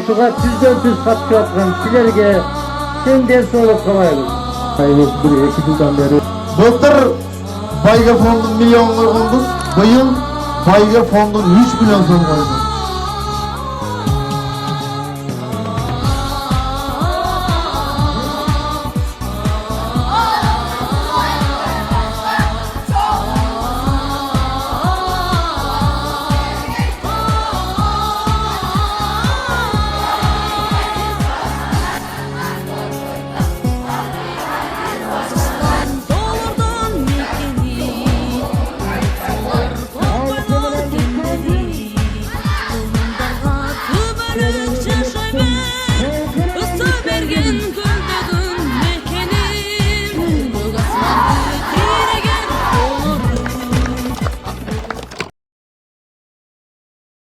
Otuğa 100-400 satış yapılan sizlerge sen ders olup kalayım. Hayır, bir iki yıldan beri. Былтыр Байгар фондун миллион койгонбуз, быйыл Байгар фондун 3 миллион сом койдук.